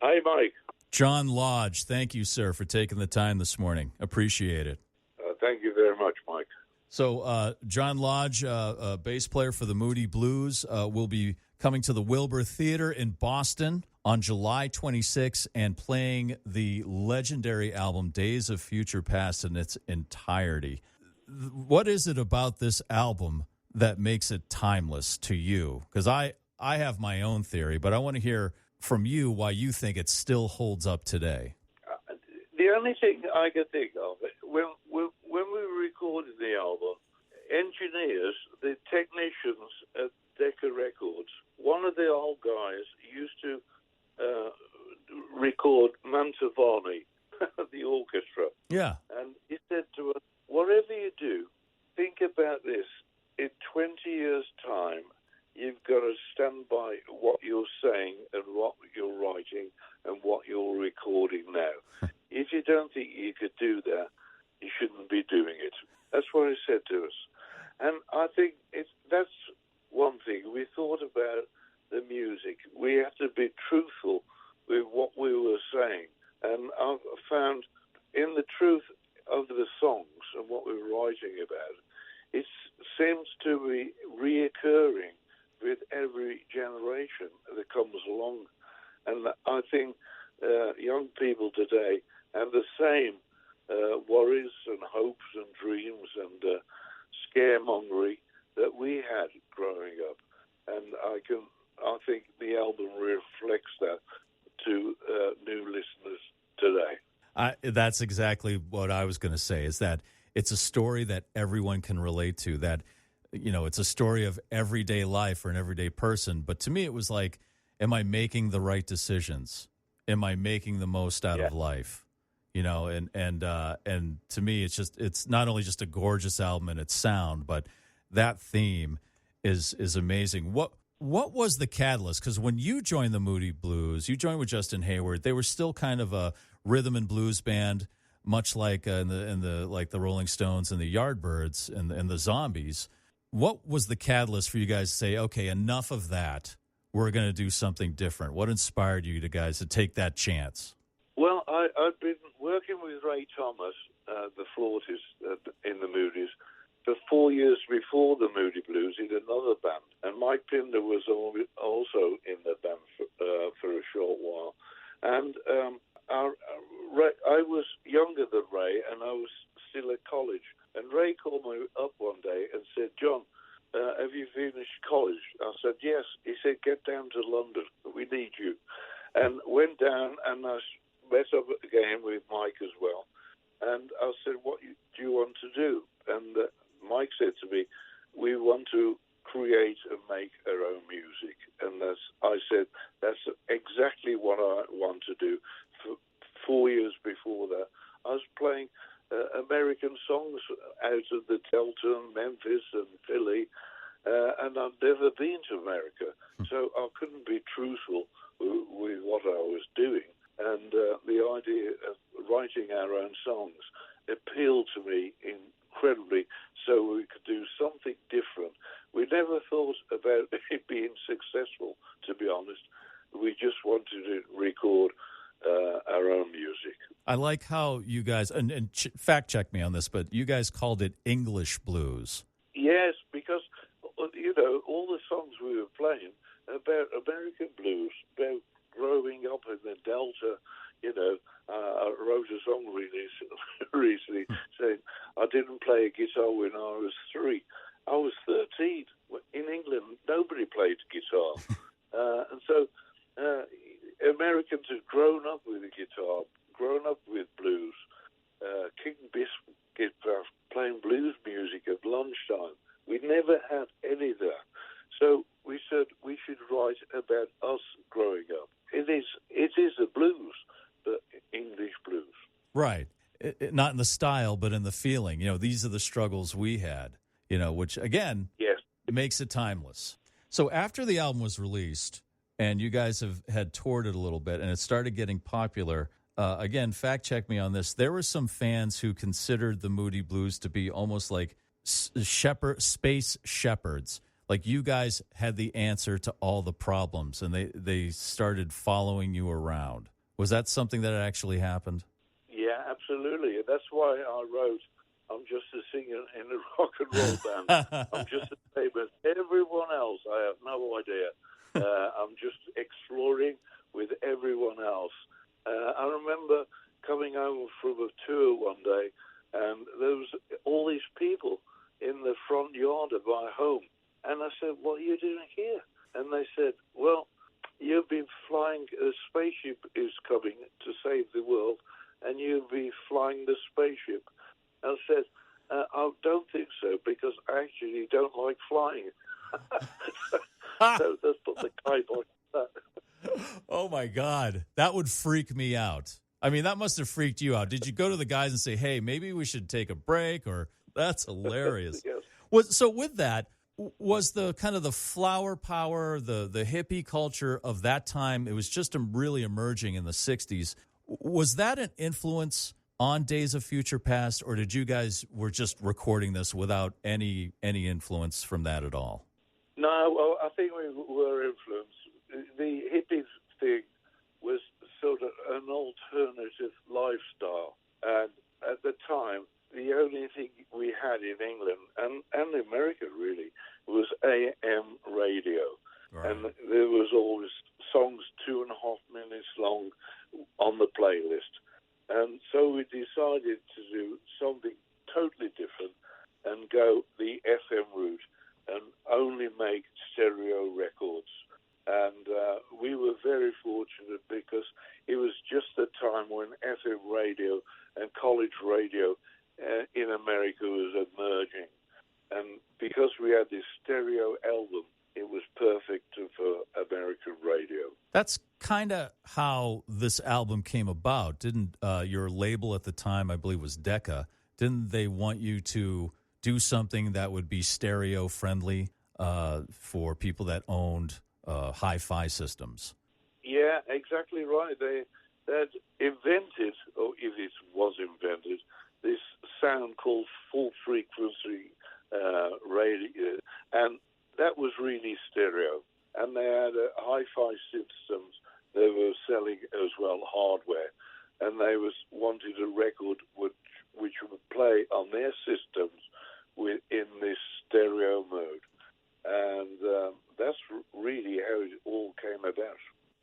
Hi, Mike. John Lodge, thank you, sir, for taking the time this morning. Appreciate it. Thank you very much, Mike. So, John Lodge, bass player for the Moody Blues, will be coming to the Wilbur Theater in Boston on July 26th and playing the legendary album Days of Future Past in its entirety. What is it about this album that makes it timeless to you? Because I have my own theory, but I want to hear from you why you think it still holds up today. The only thing I can think of, when we recorded the album, engineers, the technicians at Decca Records, one of the old guys used to record Mantovani, the orchestra. Yeah. And he said to us, whatever you do, think about this. In 20 years' time, you've got to stand by what you're saying and what you're writing and what you're recording now. If you don't think you could do that, you shouldn't be doing it. That's what he said to us. And I think that's one thing. We thought about the music. We have to be truthful with what we were saying. And I've found in the truth of the songs and what we're writing about, it seems to be reoccurring with every generation that comes along. And I think young people today have the same worries and hopes and dreams and scaremongery that we had growing up. And I think the album reflects that to new listeners today. That's exactly what I was going to say, is that it's a story that everyone can relate to, that, you know, it's a story of everyday life for an everyday person. But to me, it was like, am I making the right decisions? Am I making the most out of life? You know, and to me, it's not only just a gorgeous album in its sound, but that theme is amazing. What was the catalyst? Because when you joined the Moody Blues, you joined with Justin Hayward. They were still kind of a rhythm and blues band, much like in the like the Rolling Stones and the Yardbirds and the Zombies. What was the catalyst for you guys to say, okay, enough of that, we're going to do something different? What inspired you guys to take that chance? Well, I've been working with Ray Thomas, the flautist in the Moody's, for 4 years before the Moody Blues in another band. And Mike Pinder was also in the band for a short while. And I was younger than Ray, and I was still at college. And Ray called me up one day and said, John, have you finished college? I said, yes. He said, get down to London. We need you. And went down, and I met up again with Mike as well. And I said, what do you want to do? And Mike said to me, we want to create and make our own music. And I said, that's exactly what I want to do. For 4 years before that, I was playing American songs out of the Delta and Memphis and Philly, and I'd never been to America. So I couldn't be truthful with what I was doing. And the idea of writing our own songs appealed to me incredibly, so we could do something different. We never thought about it being successful, to be honest. We just wanted to record our own music. I like how you guys, and fact check me on this, but you guys called it English blues. Yes, because, you know, all the songs we were playing about American blues, about growing up in the Delta. You know, I wrote a song recently saying I didn't play a guitar when I was 3. I was 13. In England, nobody played guitar. And so Americans had grown up with a guitar, grown up with blues. King Biscuit playing blues music at lunchtime. We never had any of that. So we said we should write about us growing up. It is a blues, but English blues. Right. Not in the style, but in the feeling. You know, these are the struggles we had, you know, which, again, makes it timeless. So after the album was released, and you guys had toured it a little bit, and it started getting popular, again, fact check me on this, there were some fans who considered the Moody Blues to be almost like space shepherds. like you guys had the answer to all the problems, and they started following you around. Was that something that actually happened? Yeah, absolutely. That's why I wrote, I'm just a singer in a rock and roll band. I'm just the same as everyone else. I have no idea. I'm just exploring with everyone else. I remember coming home from a tour one day, and there was all these people in the front yard of my home. And I said, what are you doing here? And they said, well, you've been flying, a spaceship is coming to save the world, and you'll be flying the spaceship. I said, I don't think so, because I actually don't like flying. So that's what the guy like that. Oh, my God. That would freak me out. I mean, that must have freaked you out. Did you go to the guys and say, hey, maybe we should take a break? Or that's hilarious. Yes. So with that, was the kind of the flower power, the hippie culture of that time, it was just really emerging in the 60s. Was that an influence on Days of Future Past, or did you guys were just recording this without any influence from that at all? No, well, I think we were influenced. The hippie thing was sort of an alternative lifestyle. And at the time, the only thing we had in England, and America really, was AM radio. Right. And there was always songs 2.5 minutes long on the playlist. And so we decided to do something totally different and go the FM route and only make stereo records. And we were very fortunate because it was just the time when FM radio and college radio in America was emerging. And because we had this stereo album, it was perfect for American radio. That's kind of how this album came about. Didn't your label at the time, I believe, was Decca, didn't they want you to do something that would be stereo-friendly for people that owned hi-fi systems? Yeah, exactly right. They had invented, or if it was invented, this sound called full-frequency radio, and that was really stereo. And they had hi-fi systems they were selling as well, hardware, and they wanted a record which would play on their systems in this stereo mode. And that's really how it all came about.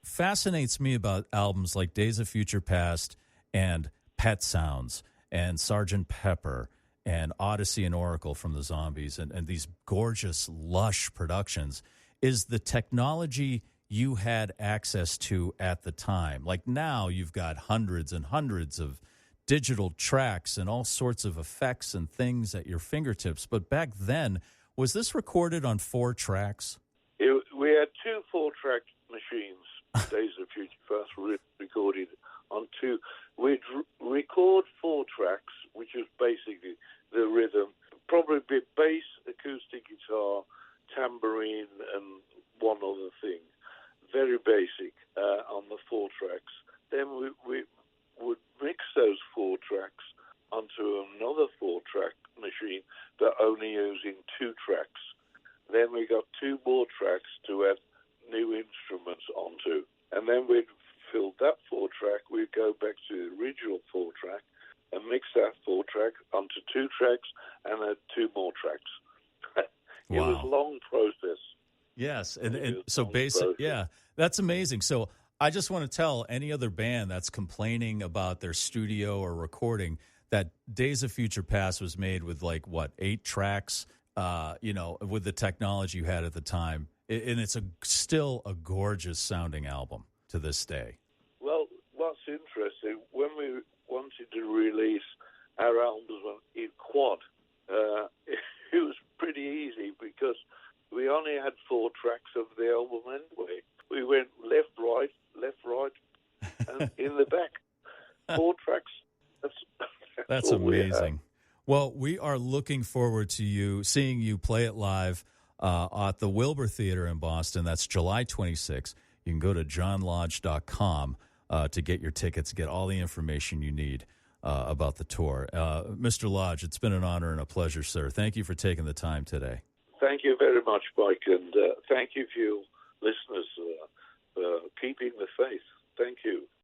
Fascinates me about albums like Days of Future Past and Pet Sounds and Sgt. Pepper and Odyssey and Oracle from the Zombies and these gorgeous, lush productions is the technology you had access to at the time. Like now you've got hundreds and hundreds of digital tracks and all sorts of effects and things at your fingertips. But back then, was this recorded on 4 tracks? We had 2 4-track machines. Days of Future Past recorded on 2. We'd record 4 tracks, which is basically the rhythm, probably a bit bass, acoustic guitar, tambourine, and one other thing. Very basic on the 4 tracks. Then we would mix those 4 tracks onto another 4-track machine, but only using 2 tracks. Then we got 2 more tracks to add new instruments onto. And then we'd fill that 4-track, we'd go back to the original 4-track and mix that 4-track onto 2 tracks and add 2 more tracks. It was a long process. Yes, and so basic, yeah, that's amazing. So I just want to tell any other band that's complaining about their studio or recording that Days of Future Past was made with 8 tracks, with the technology you had at the time. And it's still a gorgeous sounding album to this day. Well, what's interesting, when we wanted to release our albums in quad, it was pretty easy because we only had 4 tracks of the album anyway. We went left, right, and in the back. 4 tracks. That's amazing. Well, we are looking forward to seeing you play it live at the Wilbur Theater in Boston. That's July 26th. You can go to johnlodge.com to get your tickets, get all the information you need about the tour. Mr. Lodge, it's been an honor and a pleasure, sir. Thank you for taking the time today. Thank you. you very much, Mike, and thank you for your listeners keeping the faith. Thank you.